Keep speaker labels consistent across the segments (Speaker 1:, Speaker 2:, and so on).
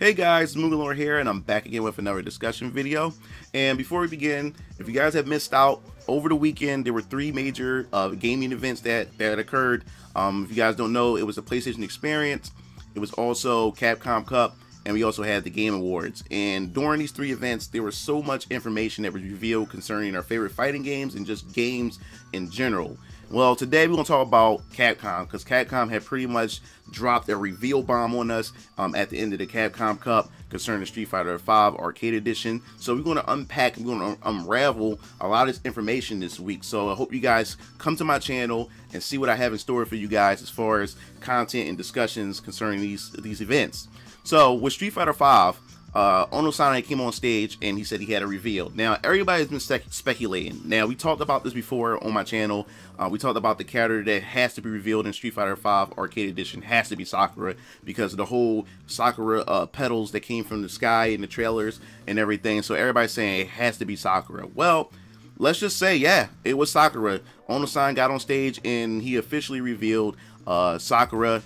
Speaker 1: Hey guys, MugenLord here, and I'm back again with another discussion video. And before we begin, if you guys have missed out, over the weekend there were three major gaming events that occurred. If you guys don't know, it was the PlayStation Experience, it was also Capcom Cup, and we also had the Game Awards. And during these three events, there was so much information that was revealed concerning our favorite fighting games and just games in general. Well, today we're going to talk about Capcom, because Capcom had pretty much dropped a reveal bomb on us at the end of the Capcom Cup concerning the Street Fighter V Arcade Edition. So we're going to unpack and we're going to unravel a lot of this information this week. So I hope you guys come to my channel and see what I have in store for you guys as far as content and discussions concerning these events. So with Street Fighter V, Ono-san came on stage and he said he had a reveal. Now everybody's been speculating. Now we talked about this before on my channel. We talked about the character that has to be revealed in Street Fighter V Arcade Edition has to be Sakura, because of the whole Sakura petals that came from the sky in the trailers and everything. So everybody's saying it has to be Sakura. Well, let's just say, yeah, it was Sakura. Ono-san got on stage and he officially revealed Sakura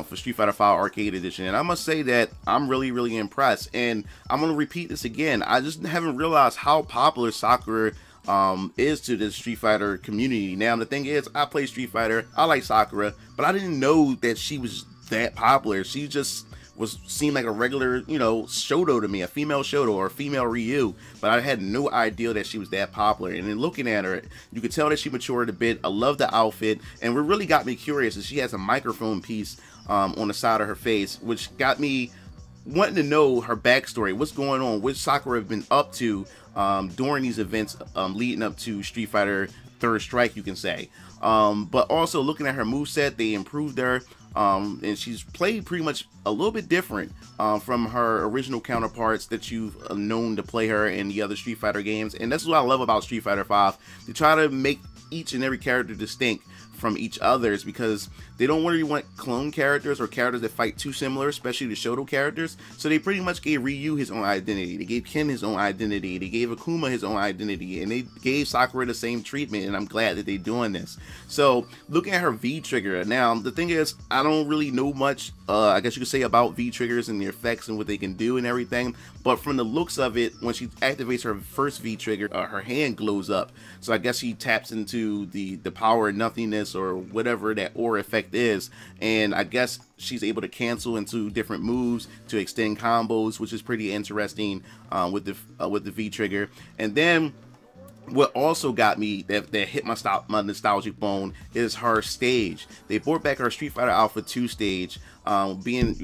Speaker 1: for Street Fighter V Arcade Edition, and I must say that I'm really impressed. And I'm gonna repeat this again, I just haven't realized how popular Sakura is to the Street Fighter community. Now the thing is, I play Street Fighter, I like Sakura, but I didn't know that she was that popular. She just seemed like a regular, you know, Shoto to me, a female Shoto or a female Ryu, but I had no idea that she was that popular. And then looking at her, you could tell that she matured a bit. I love the outfit, and what really got me curious is she has a microphone piece on the side of her face, which got me wanting to know her backstory, what's going on, what Sakura have been up to during these events leading up to Street Fighter Third Strike, you can say. But also looking at her moveset, they improved her, and she's played pretty much a little bit different from her original counterparts that you've known to play her in the other Street Fighter games. And that's what I love about Street Fighter V. They try to make each and every character distinct from each other's, because they don't really want clone characters or characters that fight too similar, especially the Shoto characters. So they pretty much gave Ryu his own identity, they gave Ken his own identity, they gave Akuma his own identity, and they gave Sakura the same treatment, and I'm glad that they're doing this. So looking at her V-trigger, now the thing is, I don't really know much, I guess you could say, about V-triggers and the effects and what they can do and everything, but from the looks of it, when she activates her first V-trigger, her hand glows up. So I guess she taps into the power of nothingness, or whatever that aura effect is, and I guess she's able to cancel into different moves to extend combos, which is pretty interesting with the V trigger. And then what also got me, that hit my nostalgic bone, is her stage. They brought back her Street Fighter Alpha 2 stage,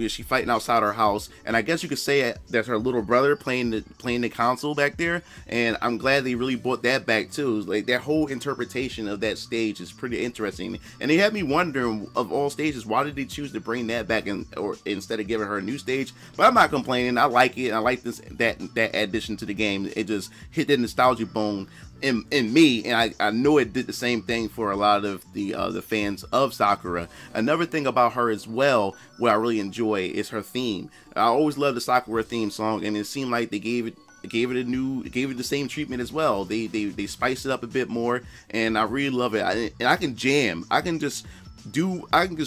Speaker 1: she fighting outside her house, and I guess you could say that's her little brother playing the console back there. And I'm glad they really brought that back too. Like, that whole interpretation of that stage is pretty interesting, and they had me wondering, of all stages, why did they choose to bring that back or instead of giving her a new stage? But I'm not complaining. I like it. I like that addition to the game. It just hit that nostalgia bone in me, and I know it did the same thing for a lot of the fans of Sakura. Another thing about her as well, what I really enjoy, is her theme. I always love the Sakura theme song, and it seemed like they gave it the same treatment as well. They spiced it up a bit more, and I really love it. And I can jam. I can just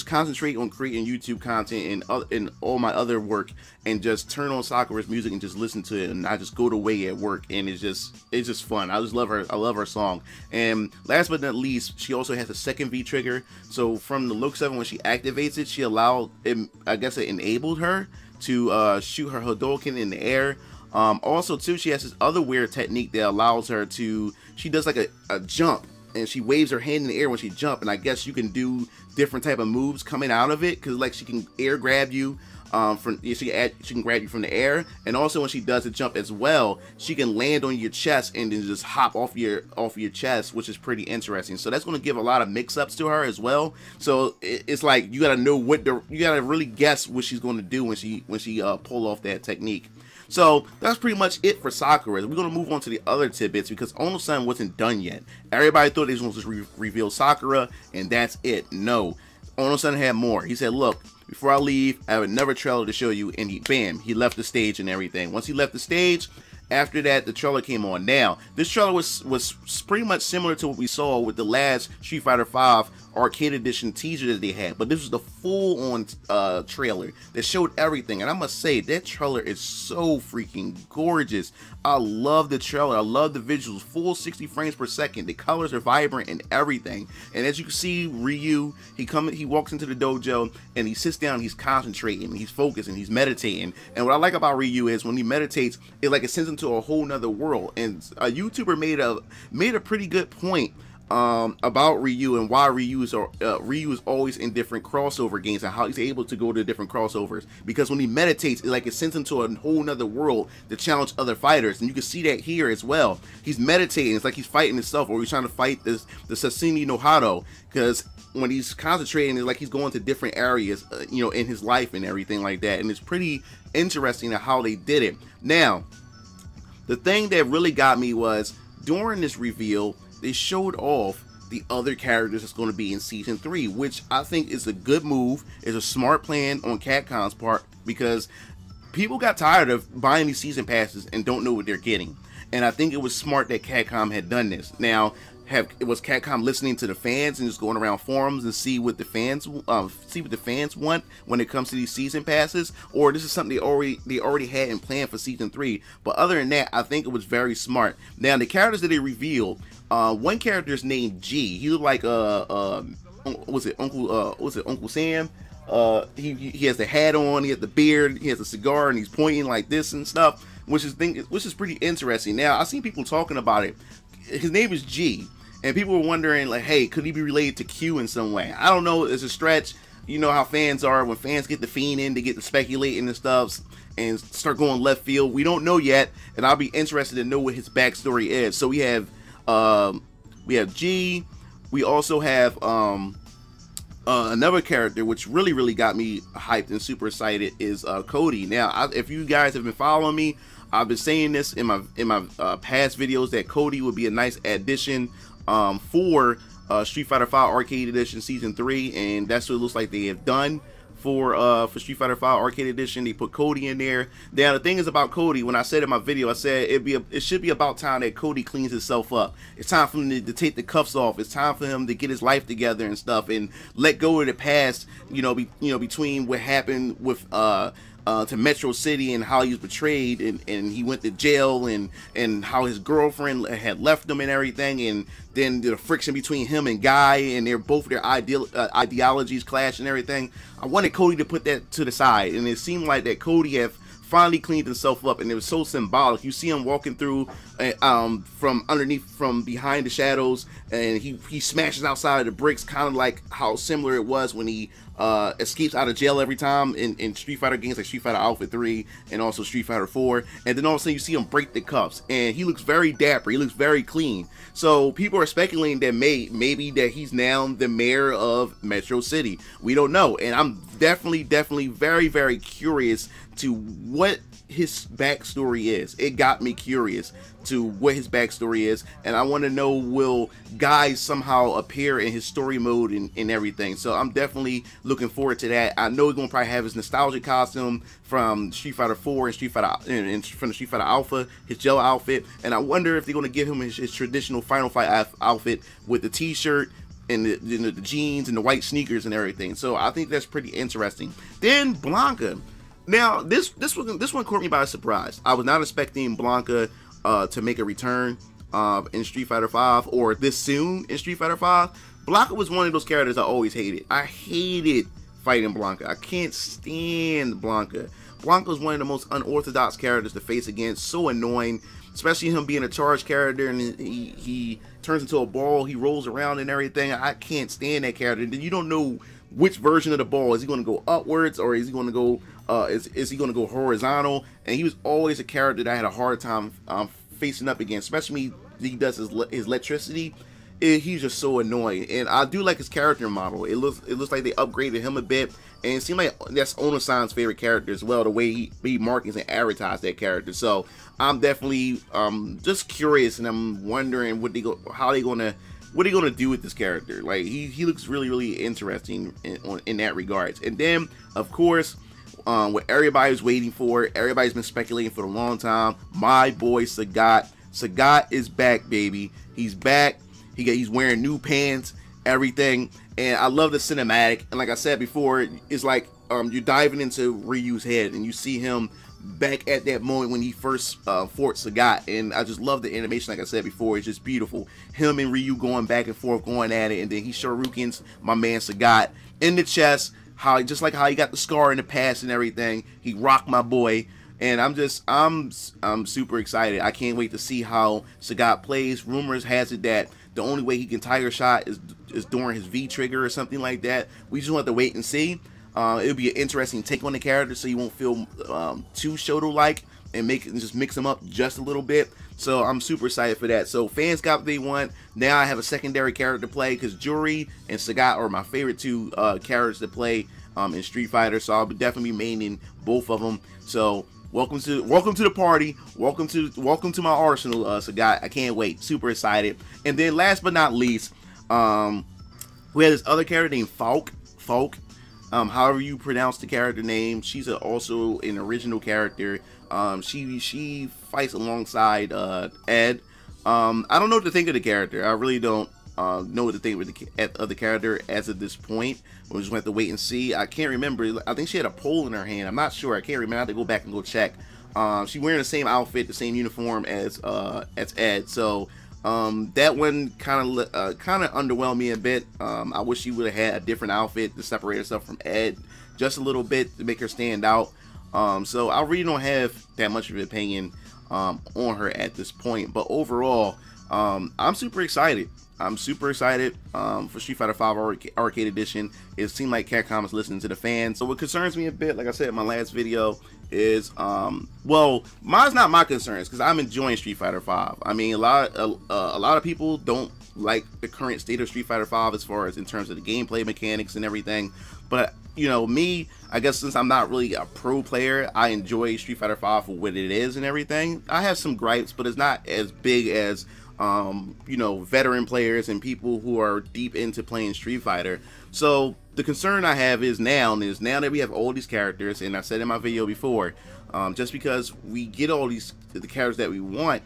Speaker 1: concentrate on creating YouTube content and all my other work, and just turn on Sakura's music and just listen to it, and I just go to way at work, and it's just fun. I just love her. I love her song. And last but not least, she also has a second V trigger. So from the looks of it, when she activates it, she allowed it, I guess it enabled her to shoot her Hadouken in the air. Also too, she has this other weird technique that allows her to, she does like a jump, and she waves her hand in the air when she jump, and I guess you can do different type of moves coming out of it, because like she can air grab you she can grab you from the air, and also when she does a jump as well, she can land on your chest and then just hop off your chest, which is pretty interesting. So that's going to give a lot of mix-ups to her as well. So it's like you gotta know you gotta really guess what she's going to do when she pull off that technique. So that's pretty much it for Sakura. We're going to move on to the other tidbits, because Ono-san wasn't done yet. Everybody thought they was going to just reveal Sakura and that's it. No, Ono-san had more. He said, look, before I leave, I have another trailer to show you, and he left the stage and everything. Once he left the stage, After that, the trailer came on. Now, this trailer was pretty much similar to what we saw with the last Street Fighter V Arcade Edition teaser that they had, but this was the full-on trailer that showed everything, and I must say, that trailer is so freaking gorgeous. I love the trailer. I love the visuals, full 60 frames per second. The colors are vibrant and everything. And as you can see, Ryu, he walks into the dojo and he sits down, he's concentrating, he's focusing, he's meditating. And what I like about Ryu is when he meditates, it sends him to a whole nother world. And a YouTuber made a pretty good point about Ryu and why Ryu is always in different crossover games and how he's able to go to different crossovers, because when he meditates, it sends him to a whole nother world to challenge other fighters. And you can see that here as well. He's meditating, it's like he's fighting himself, or he's trying to fight the Sasini no Hado, because when he's concentrating, it's like he's going to different areas in his life and everything like that. And it's pretty interesting how they did it. Now, the thing that really got me was during this reveal, they showed off the other characters that's going to be in Season 3, which I think is a good move, is a smart plan on Capcom's part, because people got tired of buying these season passes and don't know what they're getting. And I think it was smart that Capcom had done this. Now, was Capcom listening to the fans and just going around forums and see what the fans want when it comes to these season passes, or this is something they already had in plan for Season 3? But other than that, I think it was very smart. Now, the characters that they revealed, one character is named G. He looked like Uncle Sam? He has the hat on, he has the beard, he has a cigar, and he's pointing like this and stuff, which is pretty interesting. Now, I've seen people talking about it. His name is G, and people were wondering, like, hey, could he be related to Q in some way? I don't know, it's a stretch. You know how fans are. When fans get the fiend in, they get to speculating and stuff and start going left field. We don't know yet, and I'll be interested to know what his backstory is. So we have G. We also have another character which really got me hyped and super excited is Cody. Now, if you guys have been following me, I've been saying this in my past videos that Cody would be a nice addition for Street Fighter V Arcade Edition Season 3, and that's what it looks like they have done for Street Fighter V Arcade Edition. They put Cody in there. Now, the thing is about Cody, when I said in my video, I said it should be about time that Cody cleans himself up. It's time for him to take the cuffs off. It's time for him to get his life together and stuff, and let go of the past. Between what happened with to Metro City and how he was betrayed and he went to jail and how his girlfriend had left him and everything, and then the friction between him and Guy, and their ideologies clash and everything. I wanted Cody to put that to the side, and it seemed like that Cody had finally cleaned himself up, and it was so symbolic. You see him walking through from behind the shadows, and he smashes outside of the bricks, kind of like how similar it was when he escapes out of jail every time in Street Fighter games like Street Fighter Alpha 3 and also Street Fighter 4. And then all of a sudden you see him break the cuffs, and he looks very dapper, he looks very clean. So people are speculating that maybe that he's now the mayor of Metro City. We don't know, and I'm definitely very curious to what his backstory is. It got me curious to what his backstory is, and I want to know, will Guy somehow appear in his story mode and everything. So I'm definitely looking forward to that. I know he's gonna probably have his nostalgic costume from Street Fighter 4 and from the Street Fighter Alpha, his gel outfit, and I wonder if they're gonna give him his traditional Final Fight outfit with the t-shirt and the jeans and the white sneakers and everything. So I think that's pretty interesting. Then Blanca. Now this one caught me by surprise. I was not expecting Blanca to make a return in Street Fighter V, or this soon in Street Fighter V. Blanca was one of those characters I always hated. I hated fighting Blanca. I can't stand Blanca. Blanca was one of the most unorthodox characters to face against. So annoying, especially him being a charged character, and he turns into a ball, he rolls around and everything. I can't stand that character. You don't know which version of the ball. Is he going to go upwards, or is he going to go is he going to go horizontal? And he was always a character that I had a hard time facing up against, especially when he does his electricity. He's just so annoying. And I do like his character model. It looks like they upgraded him a bit, and it seemed like that's Ono-san's favorite character as well, the way he markets and advertised that character. So I'm definitely just curious, and I'm wondering what they're gonna do with this character. Like he looks really interesting in that regards. And then of course, what everybody's waiting for. Everybody's been speculating for a long time. My boy Sagat. Sagat is back, baby. He's back. He's wearing new pants, everything. And I love the cinematic. And like I said before, it's like you're diving into Ryu's head and you see him back at that moment when he first fought Sagat. And I just love the animation. Like I said before, it's just beautiful. Him and Ryu going back and forth, going at it, and then he shurikens my man Sagat in the chest. Just like how he got the scar in the past and everything. He rocked my boy. And I'm super excited. I can't wait to see how Sagat plays. Rumors has it that the only way he can Tiger Shot is during his V trigger or something like that. We just want to wait and see. It'll be an interesting take on the character, so you won't feel too Shoto-like, and just mix them up just a little bit. So I'm super excited for that. So fans got what they want. Now I have a secondary character to play, because Juri and Sagat are my favorite two characters to play in Street Fighter. So I'll definitely be maining both of them. So welcome to the party. Welcome to my arsenal, Sagat. I can't wait. Super excited. And then last but not least, we had this other character named Falk. However you pronounce the character name. She's also an original character. She fights alongside Ed. I don't know what to think of the character. I really don't know what to think of the character as of this point. We'll just have to wait and see. I can't remember. I think she had a pole in her hand. I'm not sure. I can't remember. I have to go back and go check. She's wearing the same outfit, the same uniform as Ed. So that one kind of underwhelmed me a bit. I wish she would have had a different outfit to separate herself from Ed just a little bit to make her stand out. So I really don't have that much of an opinion on her at this point. But overall, I'm super excited. I'm super excited for Street Fighter V Arcade Edition. It seemed like Capcom is listening to the fans. So what concerns me a bit, like I said in my last video, is well, mine's not my concerns, because I'm enjoying Street Fighter V. I mean, a lot of people don't like the current state of Street Fighter V as far as in terms of the gameplay mechanics and everything. But you know, me, I guess since I'm not really a pro player, I enjoy Street Fighter V for what it is and everything. I have some gripes, but it's not as big as you know, veteran players and people who are deep into playing Street Fighter. So the concern I have is now that we have all these characters, and I said in my video before, just because we get all the characters that we want,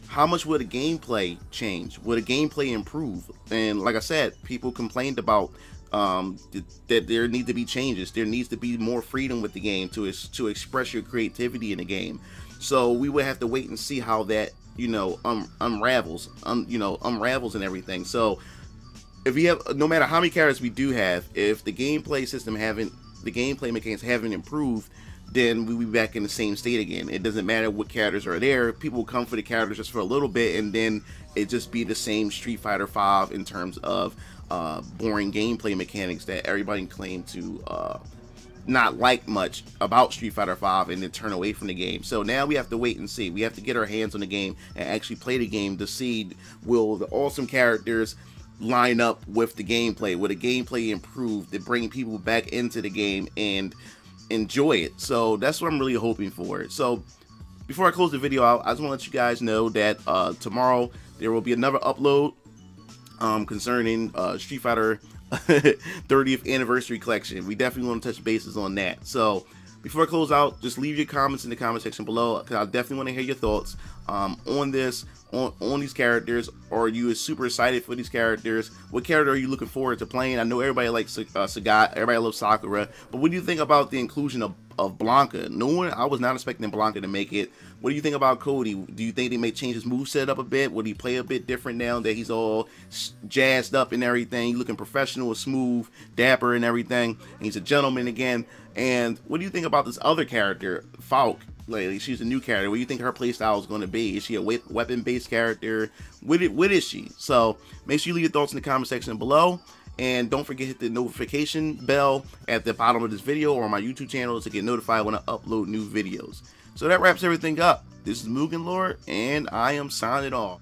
Speaker 1: how much would the gameplay change? Would the gameplay improve? And like I said, people complained about that there need to be changes. There needs to be more freedom with the game to express your creativity in the game. So we would have to wait and see how that, you know, unravels and everything. So if we have, no matter how many characters we do have, if the gameplay mechanics haven't improved, then we'll be back in the same state again. It doesn't matter what characters are there. People will come for the characters just for a little bit, and then it just be the same Street Fighter V in terms of boring gameplay mechanics that everybody claimed to not like much about Street Fighter V, and then turn away from the game. So now we have to wait and see. We have to get our hands on the game and actually play the game to see, will the awesome characters line up with the gameplay? Will the gameplay improve to bring people back into the game and enjoy it? So that's what I'm really hoping for. So before I close the video out, I just want to let you guys know that tomorrow there will be another upload concerning Street Fighter 30th anniversary collection. We definitely want to touch bases on that. So before I close out, just leave your comments in the comment section below, because I definitely want to hear your thoughts on this, on these characters. Are you super excited for these characters? What character are you looking forward to playing? I know everybody likes Sagat, everybody loves Sakura, but what do you think about the inclusion of Blanca? I was not expecting Blanca to make it. What do you think about Cody? Do you think they may change his moveset up a bit? Would he play a bit different now that he's all jazzed up and everything? He's looking professional, smooth, dapper and everything. And he's a gentleman again. And what do you think about this other character, Falk? Lately, she's a new character. What do you think her playstyle is going to be? Is she a weapon-based character? What is she? So make sure you leave your thoughts in the comment section below. And don't forget to hit the notification bell at the bottom of this video or on my YouTube channel to get notified when I upload new videos. So that wraps everything up. This is MugenLord, and I am signing off.